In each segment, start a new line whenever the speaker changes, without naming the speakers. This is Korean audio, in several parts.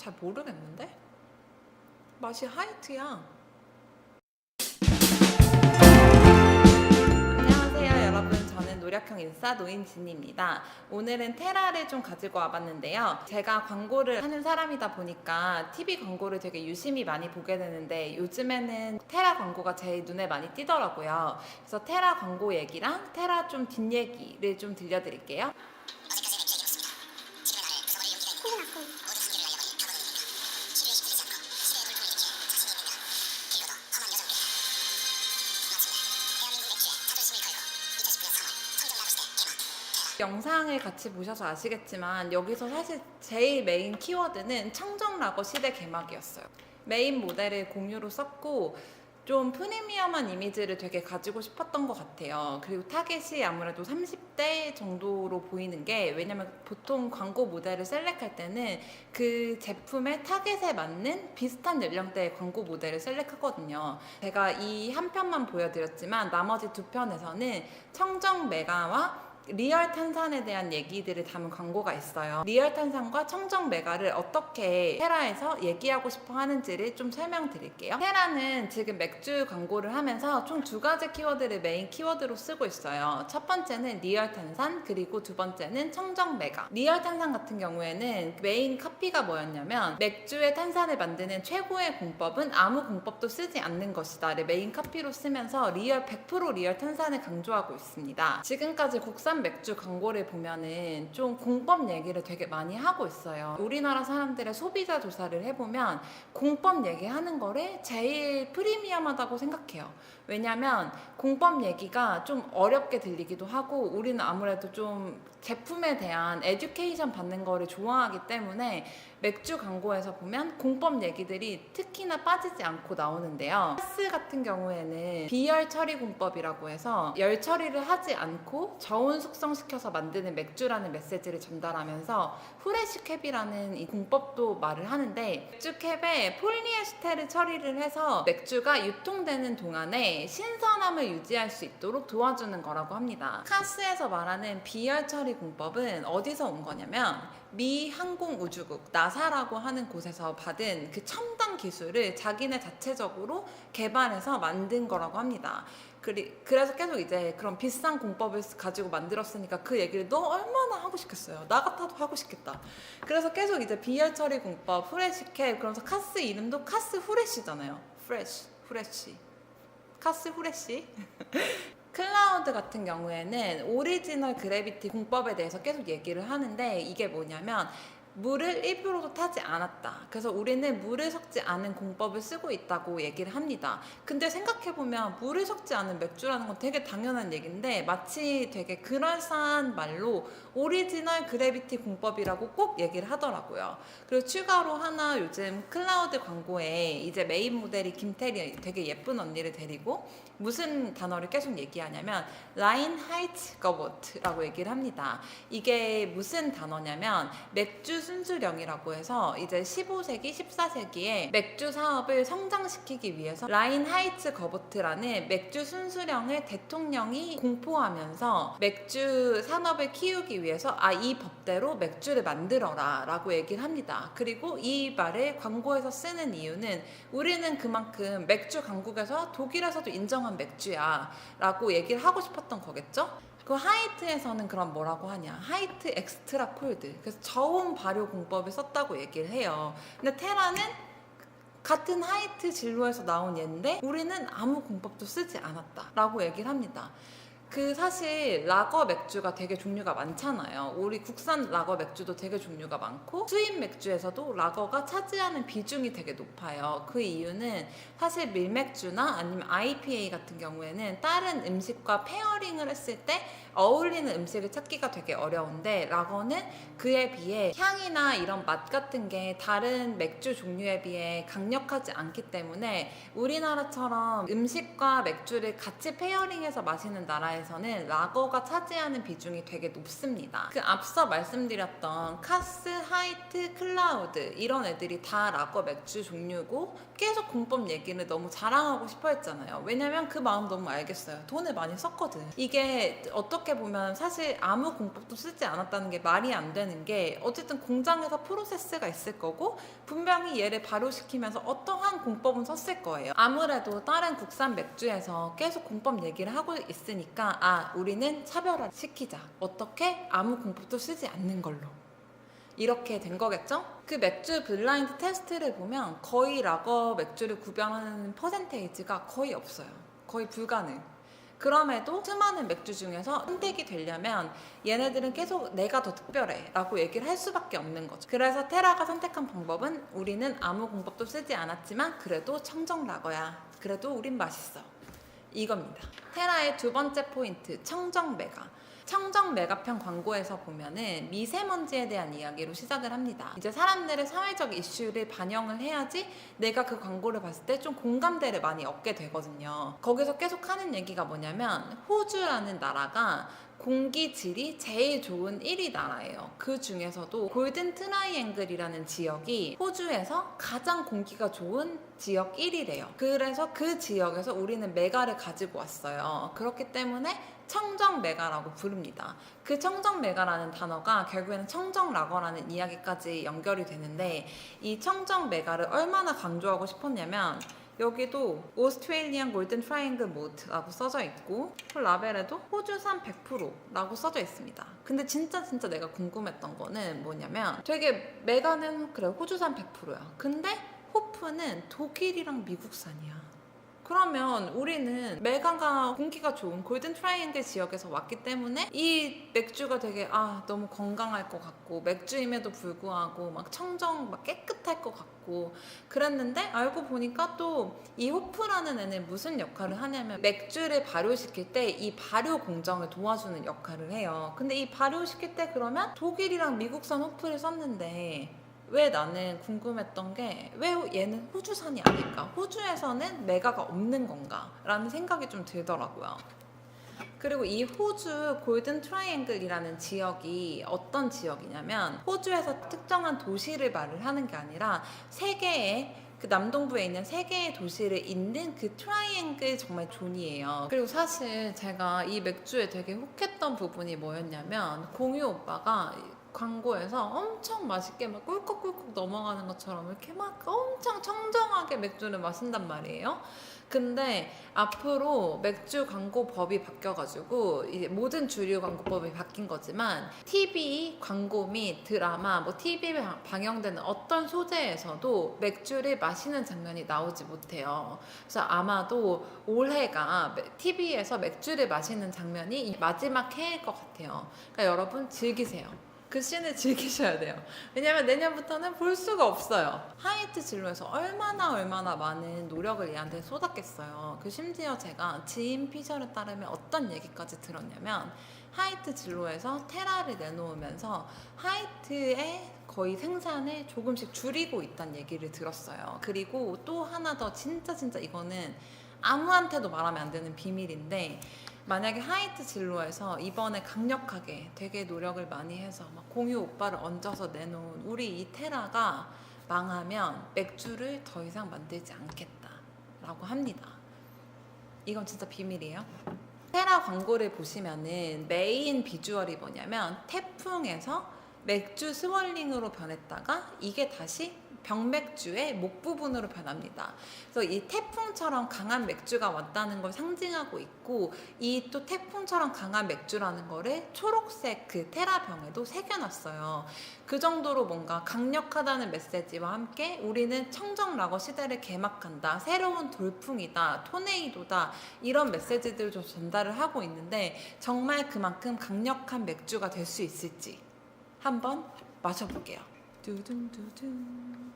잘 모르겠는데? 맛이 하이트야. 안녕하세요 여러분, 저는 노력형 인싸 노인진입니다. 오늘은 테라를 좀 가지고 와봤는데요. 제가 광고를 하는 사람이다 보니까 TV 광고를 되게 유심히 많이 보게 되는데 요즘에는 테라 광고가 제 눈에 많이 띄더라고요. 그래서 테라 광고 얘기랑 테라 좀 뒷얘기를 좀 들려드릴게요. 영상을 같이 보셔서 아시겠지만 여기서 사실 제일 메인 키워드는 청정락어 시대 개막이었어요. 메인 모델을 공유로 썼고 좀 프리미엄한 이미지를 되게 가지고 싶었던 것 같아요. 그리고 타겟이 아무래도 30대 정도로 보이는 게, 왜냐면 보통 광고 모델을 셀렉할 때는 그 제품의 타겟에 맞는 비슷한 연령대의 광고 모델을 셀렉하거든요. 제가 이 한 편만 보여드렸지만 나머지 두 편에서는 청정 메가와 리얼 탄산에 대한 얘기들을 담은 광고가 있어요. 리얼 탄산과 청정 메가를 어떻게 테라에서 얘기하고 싶어 하는지를 좀 설명드릴게요. 테라는 지금 맥주 광고를 하면서 총 두 가지 키워드를 메인 키워드로 쓰고 있어요. 첫 번째는 리얼 탄산, 그리고 두 번째는 청정 메가. 리얼 탄산 같은 경우에는 메인 카피가 뭐였냐면, 맥주의 탄산을 만드는 최고의 공법은 아무 공법도 쓰지 않는 것이다를 메인 카피로 쓰면서 100% 리얼 탄산을 강조하고 있습니다. 지금까지 국산 맥주 광고를 보면은 좀 공법 얘기를 되게 많이 하고 있어요. 우리나라 사람들의 소비자 조사를 해보면 공법 얘기하는 거를 제일 프리미엄하다고 생각해요. 왜냐면 공법 얘기가 좀 어렵게 들리기도 하고, 우리는 아무래도 좀 제품에 대한 에듀케이션 받는 거를 좋아하기 때문에 맥주 광고에서 보면 공법 얘기들이 특히나 빠지지 않고 나오는데요. 카스 같은 경우에는 비열 처리 공법이라고 해서 열 처리를 하지 않고 저온 숙성시켜서 만드는 맥주라는 메시지를 전달하면서 후레쉬 캡이라는 이 공법도 말을 하는데, 맥주 캡에 폴리에스테르 처리를 해서 맥주가 유통되는 동안에 신선함을 유지할 수 있도록 도와주는 거라고 합니다. 카스에서 말하는 비열 처리 공법은 어디서 온 거냐면, 미 항공우주국 나사라고 하는 곳에서 받은 그 첨단 기술을 자기네 자체적으로 개발해서 만든 거라고 합니다. 그래서 계속 이제 그런 비싼 공법을 가지고 만들었으니까 그 얘기를 너 얼마나 하고 싶겠어요. 나 같아도 하고 싶겠다. 그래서 계속 이제 비열 처리 공법, 후레쉬캡, 그러면서 카스 이름도 카스 후레쉬잖아요. 후레쉬. 카스 후레쉬. 클라우드 같은 경우에는 오리지널 그래비티 공법에 대해서 계속 얘기를 하는데, 이게 뭐냐면 물을 1%도 타지 않았다. 그래서 우리는 물을 섞지 않은 공법을 쓰고 있다고 얘기를 합니다. 근데 생각해보면 물을 섞지 않은 맥주라는 건 되게 당연한 얘기인데 마치 되게 그럴싸한 말로 오리지널 그래비티 공법이라고 꼭 얘기를 하더라고요. 그리고 추가로 하나, 요즘 클라우드 광고에 이제 메인 모델이 김태리, 되게 예쁜 언니를 데리고 무슨 단어를 계속 얘기하냐면 라인 하이트 거버트라고 얘기를 합니다. 이게 무슨 단어냐면 맥주 순수령이라고 해서 이제 15세기, 14세기에 맥주 사업을 성장시키기 위해서 라인 하이츠 거버트라는 맥주 순수령을 대통령이 공포하면서 맥주 산업을 키우기 위해서 이 법대로 맥주를 만들어라 라고 얘기를 합니다. 그리고 이 말을 광고에서 쓰는 이유는 우리는 그만큼 맥주 강국에서 독일에서도 인정한 맥주야 라고 얘기를 하고 싶었던 거겠죠? 그 하이트에서는 그럼 뭐라고 하냐, 하이트 엑스트라 콜드, 그래서 저온 발효 공법을 썼다고 얘기를 해요. 근데 테라는 같은 하이트 진로에서 나온 얘인데 우리는 아무 공법도 쓰지 않았다 라고 얘기를 합니다. 사실 라거 맥주가 되게 종류가 많잖아요. 우리 국산 라거 맥주도 되게 종류가 많고 수입 맥주에서도 라거가 차지하는 비중이 되게 높아요. 그 이유는 사실 밀맥주나 아니면 IPA 같은 경우에는 다른 음식과 페어링을 했을 때 어울리는 음식을 찾기가 되게 어려운데, 라거는 그에 비해 향이나 이런 맛 같은 게 다른 맥주 종류에 비해 강력하지 않기 때문에 우리나라처럼 음식과 맥주를 같이 페어링해서 마시는 나라에서는 라거가 차지하는 비중이 되게 높습니다. 앞서 말씀드렸던 카스, 하이트, 클라우드 이런 애들이 다 라거 맥주 종류고 계속 공법 얘기를 너무 자랑하고 싶어 했잖아요. 왜냐면 그 마음 너무 알겠어요. 돈을 많이 썼거든. 이게 어떻게 어떻게 보면 사실 아무 공법도 쓰지 않았다는 게 말이 안 되는 게 어쨌든 공장에서 프로세스가 있을 거고 분명히 얘를 발효시키면서 어떠한 공법은 썼을 거예요. 아무래도 다른 국산 맥주에서 계속 공법 얘기를 하고 있으니까 우리는 차별화 시키자. 어떻게? 아무 공법도 쓰지 않는 걸로. 이렇게 된 거겠죠? 그 맥주 블라인드 테스트를 보면 거의 라거 맥주를 구별하는 퍼센테이지가 거의 없어요. 거의 불가능. 그럼에도 수많은 맥주 중에서 선택이 되려면 얘네들은 계속 내가 더 특별해 라고 얘기를 할 수밖에 없는 거죠. 그래서 테라가 선택한 방법은 우리는 아무 공법도 쓰지 않았지만 그래도 청정 라거야. 그래도 우린 맛있어. 이겁니다. 테라의 두 번째 포인트, 청정 메가. 청정 메가편 광고에서 보면은 미세먼지에 대한 이야기로 시작을 합니다. 이제 사람들의 사회적 이슈를 반영을 해야지 내가 그 광고를 봤을 때 좀 공감대를 많이 얻게 되거든요. 거기서 계속 하는 얘기가 뭐냐면 호주라는 나라가 공기 질이 제일 좋은 1위 나라예요. 그 중에서도 골든 트라이앵글이라는 지역이 호주에서 가장 공기가 좋은 지역 1위래요. 그래서 그 지역에서 우리는 메가를 가지고 왔어요. 그렇기 때문에 청정 메가라고 부릅니다. 그 청정 메가라는 단어가 결국에는 청정 라거라는 이야기까지 연결이 되는데 이 청정 메가를 얼마나 강조하고 싶었냐면 여기도 오스트레일리안 골든 트라이앵글 모트라고 써져 있고 라벨에도 호주산 100%라고 써져 있습니다. 근데 진짜 내가 궁금했던 거는 뭐냐면 되게 메가는 그래 호주산 100%야. 근데 호프는 독일이랑 미국산이야. 그러면 우리는 메가가 공기가 좋은 골든 트라이앵글 지역에서 왔기 때문에 이 맥주가 되게 너무 건강할 것 같고 맥주임에도 불구하고 막 청정 막 깨끗할 것 같고 그랬는데 알고 보니까 또 이 호프라는 애는 무슨 역할을 하냐면 맥주를 발효시킬 때 이 발효 공정을 도와주는 역할을 해요. 근데 이 발효시킬 때 그러면 독일이랑 미국산 호프를 썼는데 왜 나는 궁금했던 게 왜 얘는 호주산이 아닐까? 호주에서는 메가가 없는 건가? 라는 생각이 좀 들더라고요. 그리고 이 호주 골든 트라이앵글이라는 지역이 어떤 지역이냐면 호주에서 특정한 도시를 말을 하는 게 아니라 세계의 그 남동부에 있는 세 개의 도시를 잇는 그 트라이앵글 정말 존이에요. 그리고 사실 제가 이 맥주에 되게 혹했던 부분이 뭐였냐면 공유 오빠가 광고에서 엄청 맛있게 막 꿀꺽꿀꺽 넘어가는 것처럼 이렇게 막 엄청 청정하게 맥주를 마신단 말이에요. 근데 앞으로 맥주 광고법이 바뀌어가지고 이제 모든 주류 광고법이 바뀐 거지만 TV 광고 및 드라마, 뭐 TV에 방영되는 어떤 소재에서도 맥주를 마시는 장면이 나오지 못해요. 그래서 아마도 올해가 TV에서 맥주를 마시는 장면이 마지막 해일 것 같아요. 그러니까 여러분 즐기세요. 그 씬을 즐기셔야 돼요. 왜냐면 내년부터는 볼 수가 없어요. 하이트 진로에서 얼마나 많은 노력을 얘한테 쏟았겠어요. 그 심지어 제가 지인 피셜에 따르면 어떤 얘기까지 들었냐면 하이트 진로에서 테라를 내놓으면서 하이트의 거의 생산을 조금씩 줄이고 있다는 얘기를 들었어요. 그리고 또 하나 더 진짜 이거는 아무한테도 말하면 안 되는 비밀인데 만약에 하이트 진로에서 이번에 강력하게 되게 노력을 많이 해서 막 공유 오빠를 얹어서 내놓은 우리 이 테라가 망하면 맥주를 더 이상 만들지 않겠다라고 합니다. 이건 진짜 비밀이에요. 테라 광고를 보시면은 메인 비주얼이 뭐냐면 태풍에서 맥주 스월링으로 변했다가 이게 다시 병맥주의 목 부분으로 변합니다. 그래서 이 태풍처럼 강한 맥주가 왔다는 걸 상징하고 있고 이 또 태풍처럼 강한 맥주라는 거를 초록색 그 테라병에도 새겨놨어요. 그 정도로 뭔가 강력하다는 메시지와 함께 우리는 청정 라거 시대를 개막한다. 새로운 돌풍이다. 토네이도다. 이런 메시지들을 좀 전달을 하고 있는데 정말 그만큼 강력한 맥주가 될 수 있을지 한번 마셔볼게요. 두둥두둥.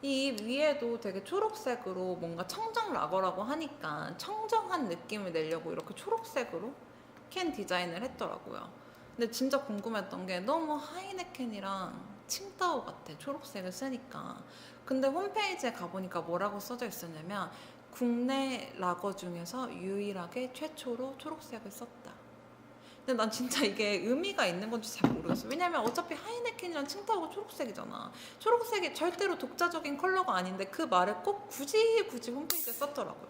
이 위에도 되게 초록색으로 뭔가 청정 라거라고 하니까 청정한 느낌을 내려고 이렇게 초록색으로 캔 디자인을 했더라고요. 근데 진짜 궁금했던 게 너무 하이네켄이랑 칭따오 같아, 초록색을 쓰니까. 근데 홈페이지에 가보니까 뭐라고 써져 있었냐면 국내 라거 중에서 유일하게 최초로 초록색을 썼다. 근데 난 진짜 이게 의미가 있는 건지 잘 모르겠어. 왜냐면 어차피 하이네켄이랑 칭따오가 초록색이잖아. 초록색이 절대로 독자적인 컬러가 아닌데 그 말을 꼭 굳이 홈페이지에 썼더라고요.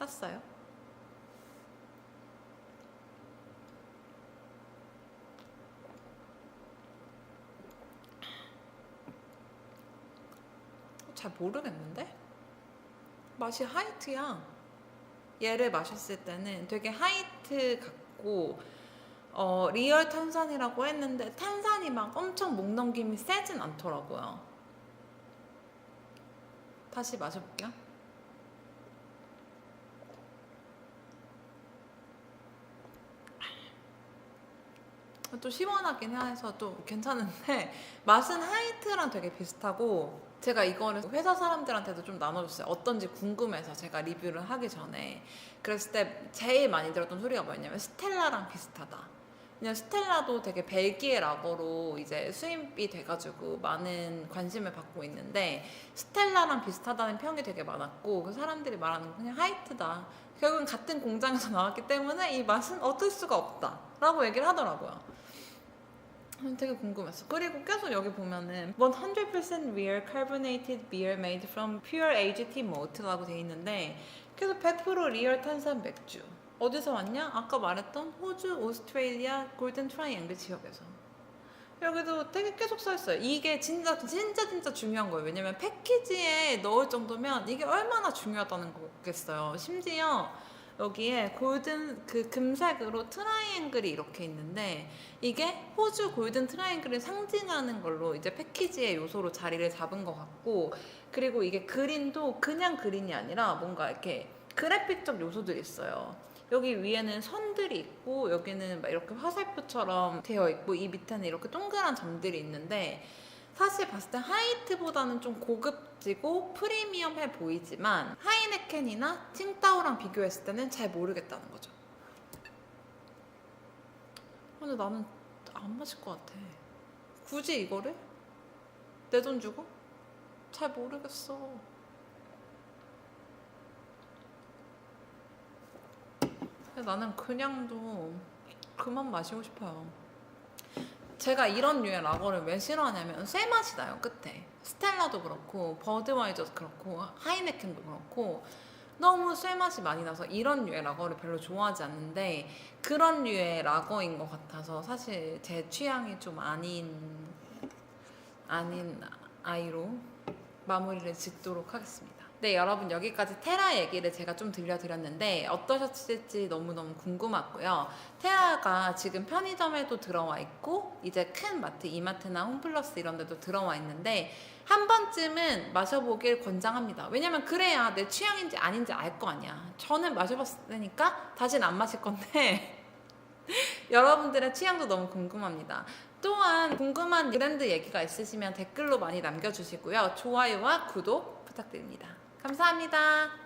땄어요. 잘 모르겠는데? 맛이 하이트야. 얘를 마셨을 때는 되게 하이트 같고 리얼 탄산이라고 했는데 탄산이 막 엄청 목 넘김이 세진 않더라고요. 다시 마셔볼게요. 또 시원하긴 해서 또 괜찮은데 맛은 하이트랑 되게 비슷하고, 제가 이거를 회사 사람들한테도 좀 나눠줬어요. 어떤지 궁금해서 제가 리뷰를 하기 전에. 그랬을 때 제일 많이 들었던 소리가 뭐였냐면 스텔라랑 비슷하다. 그냥 스텔라도 되게 벨기에 라거로 이제 수입이 돼가지고 많은 관심을 받고 있는데 스텔라랑 비슷하다는 평이 되게 많았고, 그 사람들이 말하는 건 그냥 하이트다. 결국은 같은 공장에서 나왔기 때문에 이 맛은 어쩔 수가 없다 라고 얘기를 하더라고요. 되게 궁금했어. 그리고 계속 여기 보면은 100% real carbonated beer made from pure AGT malt라고 돼 있는데 계속 100% 리얼 탄산 맥주. 어디서 왔냐? 아까 말했던 호주, 오스트레일리아 골든 트라이앵글 지역에서. 여기도 되게 계속 써있어요. 이게 진짜 중요한 거예요. 왜냐면 패키지에 넣을 정도면 이게 얼마나 중요하다는 거겠어요. 심지어 여기에 골든 그 금색으로 트라이앵글이 이렇게 있는데 이게 호주 골든 트라이앵글을 상징하는 걸로 이제 패키지의 요소로 자리를 잡은 것 같고, 그리고 이게 그린도 그냥 그린이 아니라 뭔가 이렇게 그래픽적 요소들이 있어요. 여기 위에는 선들이 있고 여기는 막 이렇게 화살표처럼 되어 있고 이 밑에는 이렇게 동그란 점들이 있는데, 사실 봤을 때 하이트보다는 좀 고급지고 프리미엄해 보이지만 하이네켄이나 칭따오랑 비교했을 때는 잘 모르겠다는 거죠. 근데 나는 안 마실 것 같아. 굳이 이거를? 내 돈 주고? 잘 모르겠어. 나는 그냥도 그만 마시고 싶어요. 제가 이런 류의 라거를 왜 싫어하냐면 쇠 맛이 나요, 끝에. 스텔라도 그렇고 버드와이저도 그렇고 하이네켄도 그렇고 너무 쇠 맛이 많이 나서 이런 류의 라거를 별로 좋아하지 않는데, 그런 류의 라거인 것 같아서 사실 제 취향이 좀 아닌 아이로 마무리를 짓도록 하겠습니다. 네, 여러분 여기까지 테라 얘기를 제가 좀 들려드렸는데 어떠셨을지 너무너무 궁금하고요. 테라가 지금 편의점에도 들어와 있고 이제 큰 마트, 이마트나 홈플러스 이런 데도 들어와 있는데 한 번쯤은 마셔보길 권장합니다. 왜냐면 그래야 내 취향인지 아닌지 알 거 아니야. 저는 마셔봤으니까 다시는 안 마실 건데 여러분들의 취향도 너무 궁금합니다. 또한 궁금한 브랜드 얘기가 있으시면 댓글로 많이 남겨주시고요. 좋아요와 구독 부탁드립니다. 감사합니다.